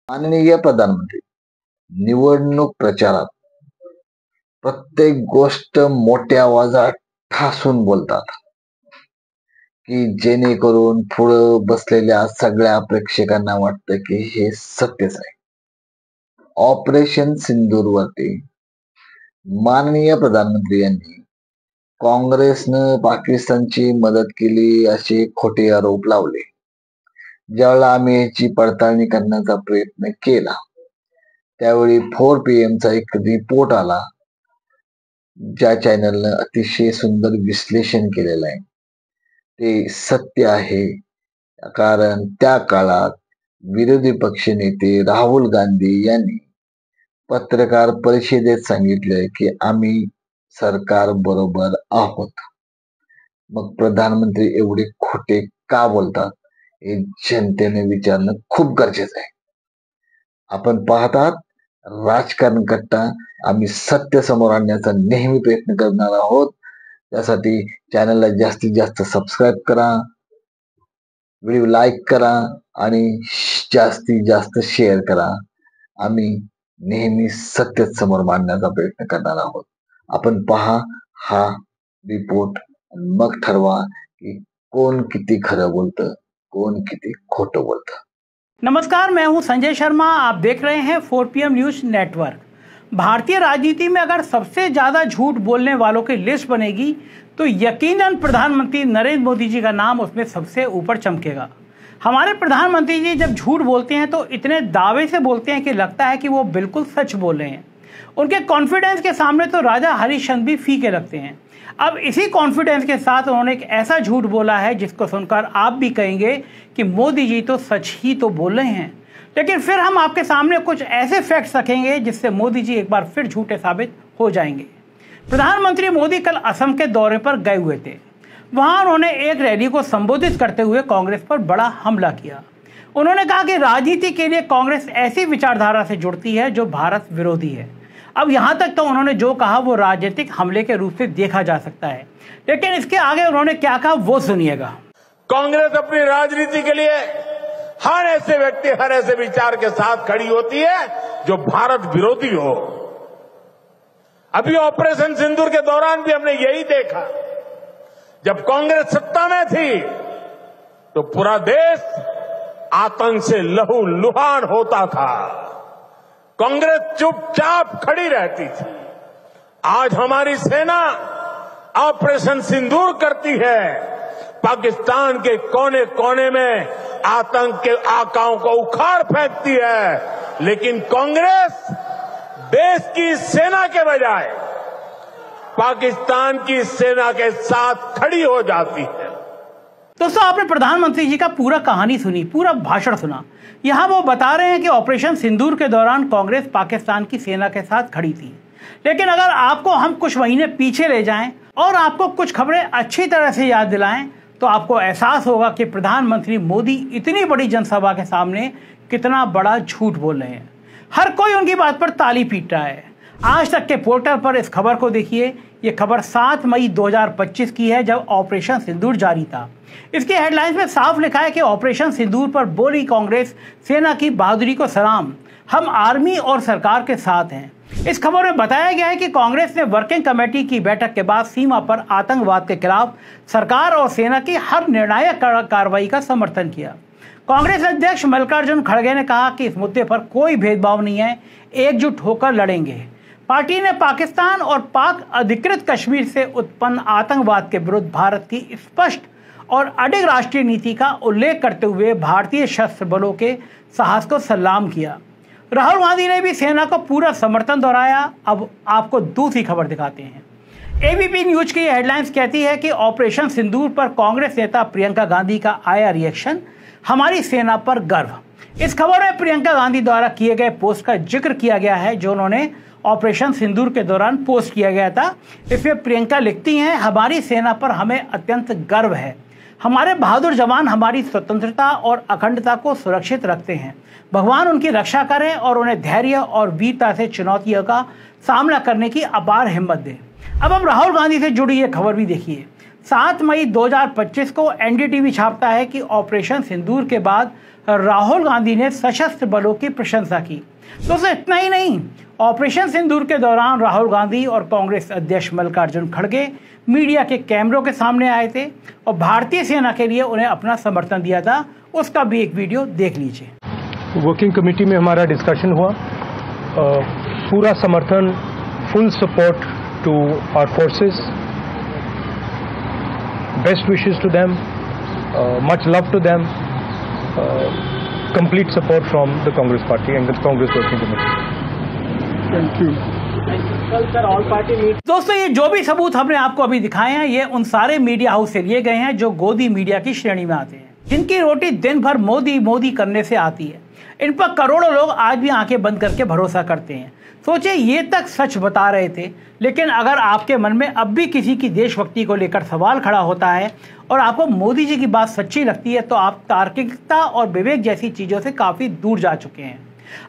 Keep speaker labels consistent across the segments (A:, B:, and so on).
A: माननीय प्रधानमंत्री निवडणूक प्रचारात प्रत्येक गोष्ट मोठ्या आवाजात ठासून बोलतात की जेणेकरून पुढं बसलेल्या सगळ्या प्रेक्षकांना वाटतं की हे सत्यच आहे. ऑपरेशन सिंदूरवरती माननीय प्रधानमंत्री यांनी काँग्रेसनं पाकिस्तानची मदत केली असे खोटे आरोप लावले. ज्यावेळेला आम्ही याची पडताळणी करण्याचा प्रयत्न केला त्यावेळी 4 PM चा एक रिपोर्ट आला, ज्या चॅनलनं अतिशय सुंदर विश्लेषण केलेलं आहे. ते सत्य आहे, कारण त्या काळात विरोधी पक्षनेते राहुल गांधी यांनी पत्रकार परिषदेत सांगितले की आम्ही सरकार बरोबर आहोत. मग प्रधानमंत्री एवढे खोटे का बोलतात हे जनतेने विचारणं खूप गरजेचं आहे. आपण पाहतात राजकारण करता आम्ही सत्य समोर आणण्याचा नेहमी प्रयत्न करणार आहोत. त्यासाठी चॅनलला जास्तीत जास्त सबस्क्राईब करा, व्हिडिओ लाईक करा आणि जास्तीत जास्त शेअर करा. आम्ही नेहमी सत्य समोर मांडण्याचा प्रयत्न करणार आहोत. आपण पहा हा रिपोर्ट, मग ठरवा की कौन किती खरं बोलतं, कौन किती खोटं बोलतं.
B: नमस्कार, मैं हूं संजय शर्मा। आप देख रहे हैं 4 PM न्यूज नेटवर्क। भारतीय राजनीति में अगर सबसे ज्यादा झूठ बोलने वालों की लिस्ट बनेगी तो यकीनन प्रधानमंत्री नरेंद्र मोदी जी का नाम उसमें सबसे ऊपर चमकेगा। हमारे प्रधानमंत्री जी जब झूठ बोलते हैं तो इतने दावे से बोलते हैं कि लगता है कि वो बिल्कुल सच बोल रहे हैं। उनके कॉन्फिडेंस के सामने तो राजा हरिश्चंद्र भी फीके लगते हैं। अब इसी कॉन्फिडेंस के साथ उन्होंने एक ऐसा झूठ बोला है जिसको सुनकर आप भी कहेंगे कि मोदी जी तो सच ही तो बोल रहे हैं। लेकिन फिर हम आपके सामने कुछ ऐसे फैक्ट्स रखेंगे जिससे मोदी जी एक बार फिर झूठे साबित हो जाएंगे। प्रधानमंत्री मोदी कल असम के दौरे पर गए हुए थे। वहां उन्होंने एक रैली को संबोधित करते हुए कांग्रेस पर बड़ा हमला किया। उन्होंने कहा कि राजनीति के लिए कांग्रेस ऐसी विचारधारा से जुड़ती है जो भारत विरोधी है। अब यहां तक तो उन्होंने जो कहा वो राजनीतिक हमले के रूप से देखा जा सकता है, लेकिन इसके आगे उन्होंने क्या कहा वो सुनिएगा।
C: कांग्रेस अपनी राजनीति के लिए हर ऐसे व्यक्ति, हर ऐसे विचार के साथ खड़ी होती है जो भारत विरोधी हो। अभी ऑपरेशन सिंदूर के दौरान भी हमने यही देखा। जब कांग्रेस सत्ता में थी तो पूरा देश आतंक से लहूलुहान होता था। कांग्रेस चुपचाप खड़ी रहती थी। आज हमारी सेना ऑपरेशन सिंदूर करती है, पाकिस्तान के कोने कोने में आतंक के आकाओं को उखाड़ फेंकती है। लेकिन कांग्रेस देश की सेना के बजाय पाकिस्तान की सेना के साथ खड़ी हो जाती है।
B: दोस्तों, आपने प्रधानमंत्री जी का पूरा कहानी सुनी, पूरा भाषण सुना। यहाँ वो बता रहे हैं कि ऑपरेशन सिंदूर के दौरान कांग्रेस पाकिस्तान की सेना के साथ खड़ी थी। लेकिन अगर आपको हम कुछ महीने पीछे ले जाएं और आपको कुछ खबरें अच्छी तरह से याद दिलाएं तो आपको एहसास होगा कि प्रधानमंत्री मोदी इतनी बड़ी जनसभा के सामने कितना बड़ा झूठ बोल रहे हैं। हर कोई उनकी बात पर ताली पीट रहा है। आज तक के पोर्टल पर इस खबर को देखिए। ये खबर 7 मई 2025 की है, जब ऑपरेशन सिंदूर जारी था। इसकी हेडलाइंस में साफ लिखा है कि ऑपरेशन सिंदूर पर बोली कांग्रेस, सेना की बहादुरी को सलाम, हम आर्मी और सरकार के साथ हैं। इस खबर में बताया गया है कि कांग्रेस ने वर्किंग कमेटी की बैठक के बाद सीमा पर आतंकवाद के खिलाफ सरकार और सेना की हर निर्णायक कार्रवाई का समर्थन किया। कांग्रेस अध्यक्ष मल्लिकार्जुन खड़गे ने कहा कि इस मुद्दे पर कोई भेदभाव नहीं है, एकजुट होकर लड़ेंगे। पार्टी ने पाकिस्तान और पाक अधिकृत कश्मीर से उत्पन्न आतंकवाद के विरुद्ध भारत की स्पष्ट और अडिग राष्ट्रीय नीति का उल्लेख करते हुए भारतीय सशस्त्र बलों के साहस को सलाम किया। राहुल गांधी ने भी सेना को पूरा समर्थन दोहराया। अब आपको दूसरी खबर दिखाते हैं। एबीपी न्यूज की हेडलाइंस कहती है कि ऑपरेशन सिंदूर पर कांग्रेस नेता प्रियंका गांधी का आया रिएक्शन, हमारी सेना पर गर्व। इस खबर में प्रियंका गांधी द्वारा किए गए पोस्ट का जिक्र किया गया है जो उन्होंने ऑपरेशन सिंदूर के दौरान पोस्ट किया गया था। इसमें प्रियंका लिखती हैं, हमारी सेना पर हमें अत्यंत गर्व है। हमारे बहादुर जवान हमारी स्वतंत्रता और अखंडता को सुरक्षित रखते हैं। भगवान उनकी रक्षा करें और उन्हें धैर्य और वीरता से चुनौतियों का सामना करने की अपार हिम्मत दे। अब हम राहुल गांधी से जुड़ी ये खबर भी देखिए। 7 मई 2025 को एनडीटीवी छापता है कि ऑपरेशन सिंदूर के बाद राहुल गांधी ने सशस्त्र बलों की प्रशंसा की। दोस्तों इतना ही नहीं, ऑपरेशन सिंदूर के दौरान राहुल गांधी और कांग्रेस अध्यक्ष मल्लिकार्जुन खड़गे मीडिया के कैमरों के सामने आए थे और भारतीय सेना के लिए उन्हें अपना समर्थन दिया था। उसका भी एक वीडियो देख लीजिए।
D: वर्किंग कमेटी में हमारा डिस्कशन हुआ, पूरा समर्थन, full support to our forces, best wishes to them, much love to them, complete support from the Congress party and the Congress working committee. Thank you.
B: दोस्तों ये जो भी सबूत हमने आपको अभी दिखाए हैं, ये उन सारे मीडिया हाउस से लिए गए हैं जो गोदी मीडिया की श्रेणी में आते हैं, जिनकी रोटी दिन भर मोदी मोदी करने से आती है। इन पर करोड़ों लोग आज भी आंखें बंद करके भरोसा करते हैं। सोचिए, ये तक सच बता रहे थे, लेकिन अगर आपके मन में अब भी किसी की देशभक्ति को लेकर सवाल खड़ा होता है और आपको मोदी जी की बात सच्ची लगती है, तो आप तार्किकता और विवेक जैसी चीजों से काफी दूर जा चुके हैं।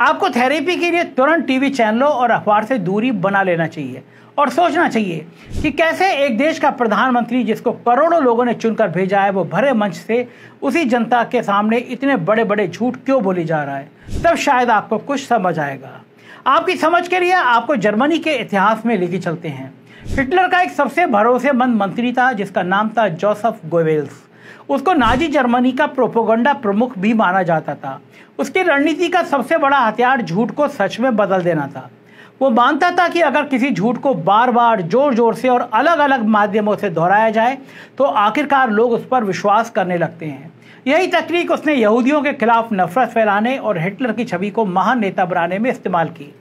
B: आपको थेरेपी के लिए तुरंत टीवी चैनलों और अखबार से दूरी बना लेना चाहिए और सोचना चाहिए कि कैसे एक देश का प्रधानमंत्री, जिसको करोड़ों लोगों ने चुनकर भेजा है, वो भरे मंच से उसी जनता के सामने इतने बड़े बड़े झूठ क्यों बोली जा रहा है। तब शायद आपको कुछ समझ आएगा। आपकी समझ के लिए आपको जर्मनी के इतिहास में लेके चलते हैं। हिटलर का एक सबसे भरोसेमंद मंत्री था जिसका नाम था जोसेफ गोबेल्स। उसको नाजी जर्मनी का प्रोपेगेंडा प्रमुख भी माना जाता था। उसकी रणनीति का सबसे बड़ा हथियार झूठ को सच में बदल देना था। वो मानता था कि अगर किसी झूठ को बार बार जोर जोर से और अलग अलग माध्यमों से दोहराया जाए तो आखिरकार लोग उस पर विश्वास करने लगते हैं। यही तकनीक उसने यहूदियों के खिलाफ नफरत फैलाने और हिटलर की छवि को महान नेता बनाने में इस्तेमाल की।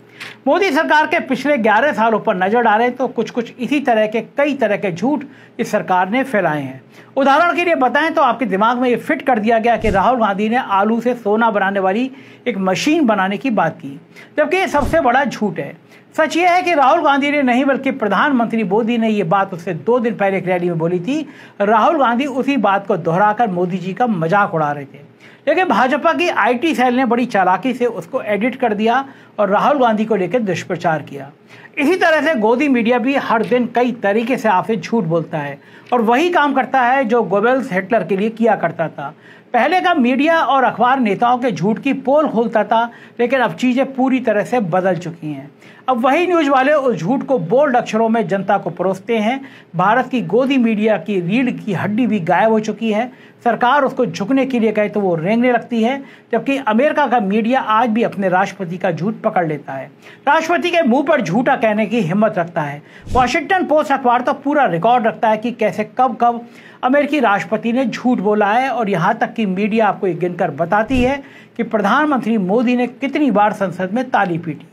B: मोदी सरकार के पिछले 11 सालों पर नजर डालें तो कुछ इसी तरह के कई तरह के झूठ इस सरकार ने फैलाए हैं। उदाहरण के लिए बताएं तो आपके दिमाग में ये फिट कर दिया गया कि राहुल गांधी ने आलू से सोना बनाने वाली एक मशीन बनाने की बात की, जबकि ये सबसे बड़ा झूठ है। सच ये है कि राहुल गांधी ने नहीं बल्कि प्रधानमंत्री मोदी ने ये बात उससे 2 दिन पहले एक रैली में बोली थी। राहुल गांधी उसी बात को दोहराकर मोदी जी का मजाक उड़ा रहे थे, लेकिन भाजपा की आईटी सेल ने बड़ी चालाकी से उसको एडिट कर दिया और राहुल गांधी को लेकर दुष्प्रचार किया। इसी तरह से गोदी मीडिया भी हर दिन कई तरीके से आपसे झूठ बोलता है और वही काम करता है जो गोबेल्स हिटलर के लिए किया करता था। पहले का मीडिया और अखबार नेताओं के झूठ की पोल खोलता था, लेकिन अब चीजें पूरी तरह से बदल चुकी हैं। अब वही न्यूज वाले उस झूठ को बोल्ड अक्षरों में जनता को परोसते हैं। भारत की गोदी मीडिया की रीढ़ की हड्डी भी गायब हो चुकी है। सरकार उसको झुकने के लिए कहे तो वो रेंगने लगती है, जबकि अमेरिका का मीडिया आज भी अपने राष्ट्रपति का झूठ पकड़ लेता है, राष्ट्रपति के मुंह पर झूठा कहने की हिम्मत रखता है। वॉशिंगटन पोस्ट अखबार तो पूरा रिकॉर्ड रखता है कि कैसे कब कब अमेरिकी राष्ट्रपति ने झूठ बोला है, और यहाँ तक कि मीडिया आपको ये गिनकर बताती है कि प्रधानमंत्री मोदी ने कितनी बार संसद में ताली पीटी।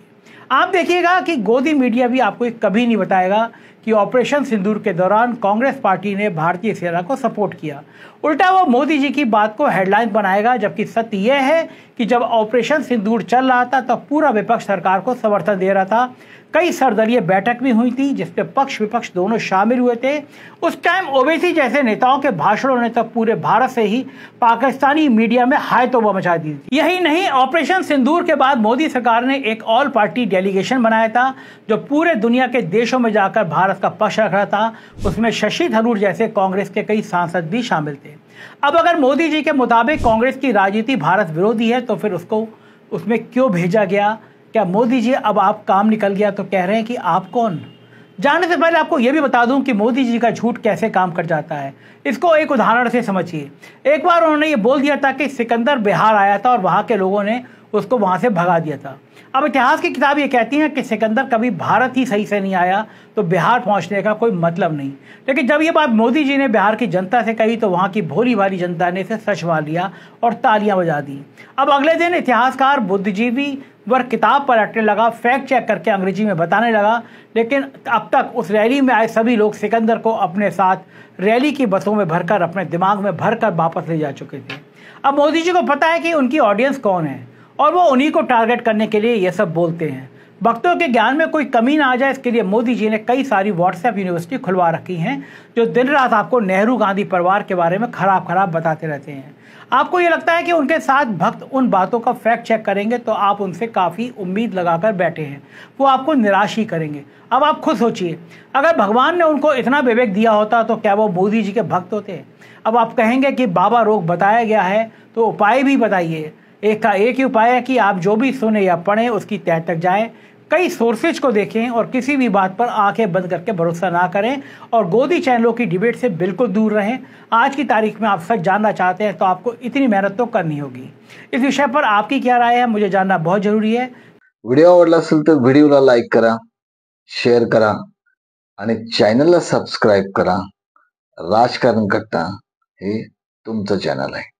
B: आप देखिएगा कि गोदी मीडिया भी आपको कभी नहीं बताएगा कि ऑपरेशन सिंदूर के दौरान कांग्रेस पार्टी ने भारतीय सेना को सपोर्ट किया। उल्टा वो मोदी जी की बात को हेडलाइन बनाएगा, जबकि सत्य यह है कि जब ऑपरेशन सिंदूर चल रहा था तो पूरा विपक्ष सरकार को समर्थन दे रहा था। कई सर्वदलीय बैठक भी हुई थी जिसमें पक्ष विपक्ष दोनों शामिल हुए थे। उस टाइम ओवैसी जैसे नेताओं के भाषणों ने तो पूरे भारत से ही पाकिस्तानी मीडिया में हाय तौबा मचा दी थी। यही नहीं, ऑपरेशन सिंदूर के बाद मोदी सरकार ने एक ऑल पार्टी डेलीगेशन बनाया था जो पूरे दुनिया के देशों में जाकर भारत का पक्ष रख रहा था। उसमें शशि थरूर जैसे कांग्रेस के कई सांसद भी शामिल थे। अब अगर मोदी जी के मुताबिक कांग्रेस की राजनीति भारत विरोधी है तो फिर उसको उसमें क्यों भेजा गया? क्या मोदी जी अब आप काम निकल गया तो कह रहे हैं कि आप कौन? जानने से पहले आपको यह भी बता दूं कि मोदी जी का झूठ कैसे काम कर जाता है। इसको एक उदाहरण से समझिए। एक बार उन्होंने ये बोल दिया था कि सिकंदर बिहार आया था और वहां के लोगों ने उसको वहां से भगा दिया था। अब इतिहास की किताब ये कहती है कि सिकंदर कभी भारत ही सही से नहीं आया तो बिहार पहुंचने का कोई मतलब नहीं। लेकिन जब ये बात मोदी जी ने बिहार की जनता से कही तो वहां की भोली भाली जनता ने इसे सच मान लिया और तालियां बजा दी। अब अगले दिन इतिहासकार बुद्धिजीवी वर्ग किताब पलटने लगा, फैक्ट चेक करके अंग्रेजी में बताने लगा। लेकिन अब तक उस रैली में आए सभी लोग सिकंदर को अपने साथ रैली की बसों में भरकर अपने दिमाग में भरकर वापस ले जा चुके थे। अब मोदी जी को पता है कि उनकी ऑडियंस कौन है और वो उन्हीं को टारगेट करने के लिए ये सब बोलते हैं। भक्तों के ज्ञान में कोई कमी ना आ जाए, इसके लिए मोदी जी ने कई सारी व्हाट्सएप यूनिवर्सिटी खुलवा रखी हैं जो दिन रात आपको नेहरू गांधी परिवार के बारे में खराब बताते रहते हैं। आपको ये लगता है कि उनके साथ भक्त उन बातों का फैक्ट चेक करेंगे तो आप उनसे काफ़ी उम्मीद लगाकर बैठे हैं, वो आपको निराश ही करेंगे। अब आप खुद सोचिए, अगर भगवान ने उनको इतना विवेक दिया होता तो क्या वो मोदी जी के भक्त होते? अब आप कहेंगे कि बाबा रोग बताया गया है तो उपाय भी बताइए। एक का एक ही उपाय है कि आप जो भी सुने या पढ़ें उसकी तह तक जाएं, कई सोर्सेज को देखें और किसी भी बात पर आंखें बंद करके भरोसा ना करें और गोदी चैनलों की डिबेट से बिल्कुल दूर रहें। आज की तारीख में आप सच जानना चाहते हैं तो आपको इतनी मेहनत तो करनी होगी। इस विषय पर आपकी क्या राय है, मुझे जानना बहुत जरूरी है।
A: व्हिडिओ आवडला असेल तर व्हिडिओला लाईक करा, शेअर करा आणि चॅनलला सबस्क्राईब करा। राजकारण कट्टा हे तुमचं चॅनल आहे।